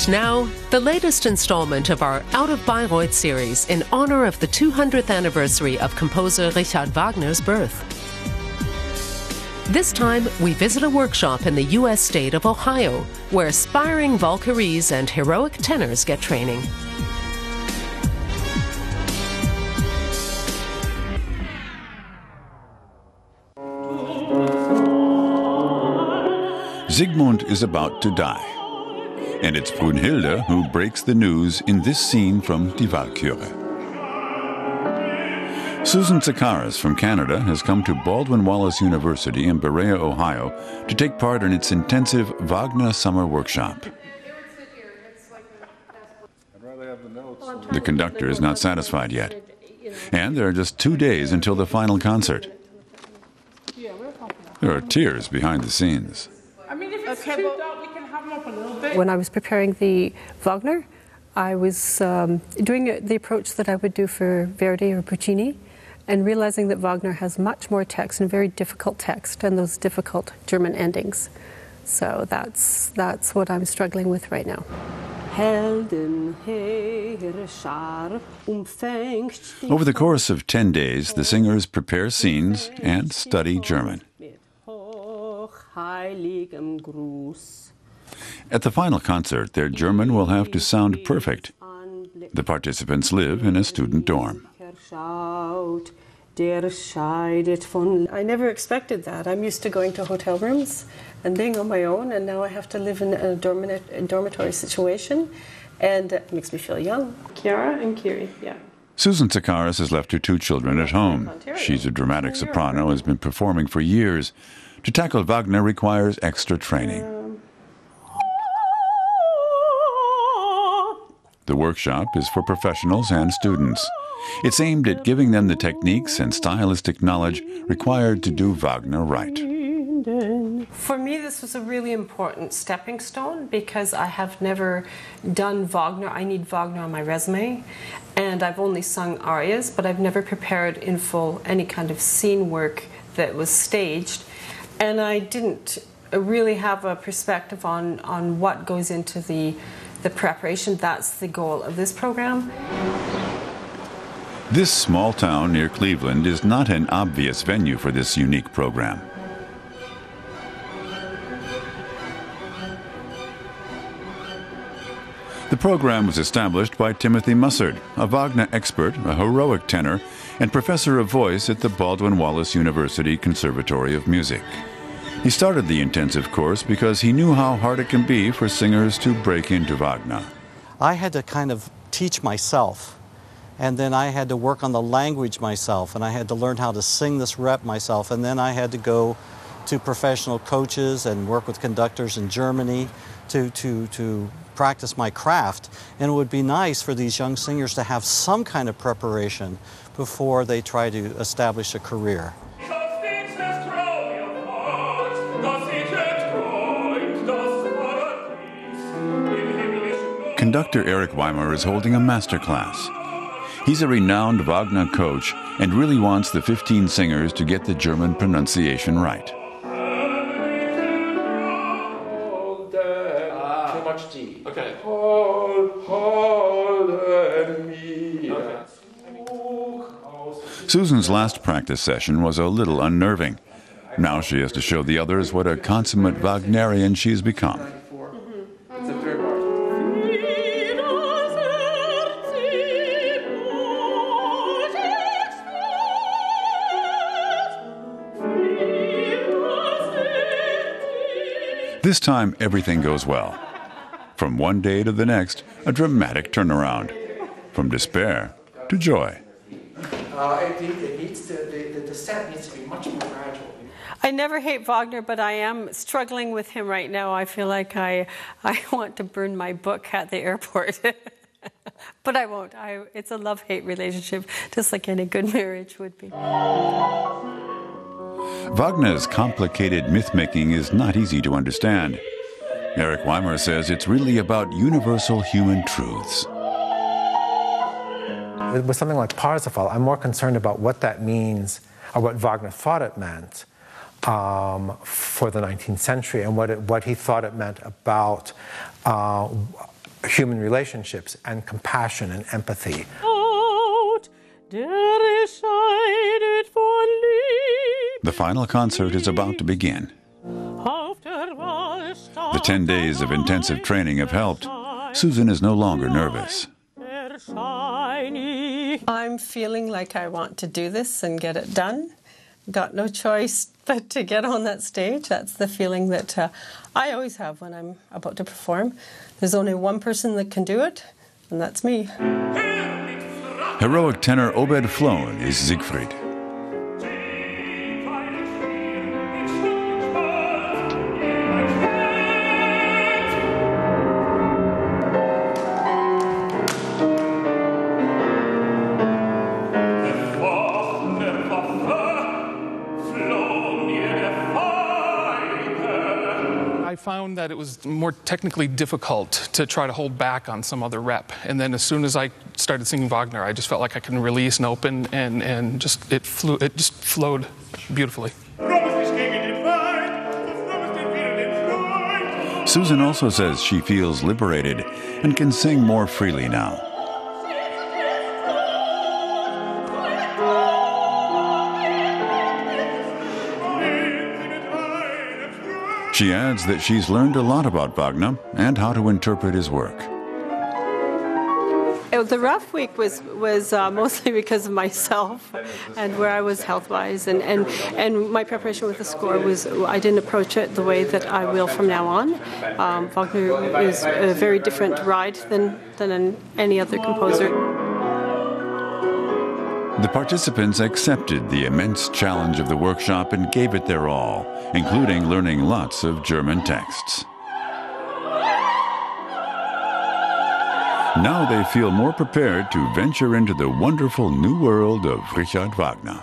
And now, the latest installment of our Out of Bayreuth series in honor of the 200th anniversary of composer Richard Wagner's birth. This time, we visit a workshop in the U.S. state of Ohio, where aspiring Valkyries and heroic tenors get training. Sigmund is about to die. And it's Brunhilde who breaks the news in this scene from Die Valkyrie. Susan Zakaris from Canada has come to Baldwin Wallace University in Berea, Ohio, to take part in its intensive Wagner summer workshop. The conductor is not satisfied yet. And there are just 2 days until the final concert. There are tears behind the scenes. When I was preparing the Wagner, I was doing the approach that I would do for Verdi or Puccini, and realizing that Wagner has much more text and very difficult text and those difficult German endings. So that's what I'm struggling with right now. Over the course of 10 days, the singers prepare scenes and study German. At the final concert, their German will have to sound perfect. The participants live in a student dorm. I never expected that. I'm used to going to hotel rooms and being on my own, and now I have to live in a dormitory situation, and it makes me feel young. Chiara and Kiri, yeah. Susan Zakaris has left her 2 children at home. She's a dramatic soprano and has been performing for years. To tackle Wagner requires extra training. The workshop is for professionals and students. It's aimed at giving them the techniques and stylistic knowledge required to do Wagner right. For me, this was a really important stepping stone because I have never done Wagner. I need Wagner on my resume, and I've only sung arias, but I've never prepared in full any kind of scene work that was staged. And I didn't really have a perspective on what goes into the preparation. That's the goal of this program. This small town near Cleveland is not an obvious venue for this unique program. The program was established by Timothy Mussard, a Wagner expert, a heroic tenor, and professor of voice at the Baldwin Wallace University Conservatory of Music. He started the intensive course because he knew how hard it can be for singers to break into Wagner. I had to kind of teach myself, and then I had to work on the language myself, and I had to learn how to sing this rep myself, and then I had to go to professional coaches and work with conductors in Germany to practice my craft. And it would be nice for these young singers to have some kind of preparation before they try to establish a career. Conductor Richard Wagner is holding a master class. He's a renowned Wagner coach and really wants the 15 singers to get the German pronunciation right. Too much D. Okay. Susan's last practice session was a little unnerving. Now she has to show the others what a consummate Wagnerian she's become. It's a third bar. This time, everything goes well. From one day to the next, a dramatic turnaround. From despair to joy. I think the set needs to be much more gradual. I never hate Wagner, but I am struggling with him right now. I feel like I want to burn my book at the airport. But I won't. It's a love-hate relationship, just like any good marriage would be. Wagner's complicated myth-making is not easy to understand. Richard Wagner says it's really about universal human truths. With something like Parsifal, I'm more concerned about what that means, or what Wagner thought it meant for the 19th century, and what he thought it meant about human relationships and compassion and empathy. The final concert is about to begin. The 10 days of intensive training have helped. Susan is no longer nervous. I'm feeling like I want to do this and get it done. Got no choice but to get on that stage. That's the feeling that I always have when I'm about to perform. There's only one person that can do it, and that's me. Heroic tenor Obed Flown is Siegfried. I found that it was more technically difficult to try to hold back on some other rep. And then as soon as I started singing Wagner, I just felt like I could release and open, and it just flowed beautifully. Susan also says she feels liberated and can sing more freely now. She adds that she's learned a lot about Wagner and how to interpret his work. The rough week was mostly because of myself and where I was health-wise, and my preparation with the score was, I didn't approach it the way that I will from now on. Wagner is a very different ride than any other composer. The participants accepted the immense challenge of the workshop and gave it their all, including learning lots of German texts. Now they feel more prepared to venture into the wonderful new world of Richard Wagner.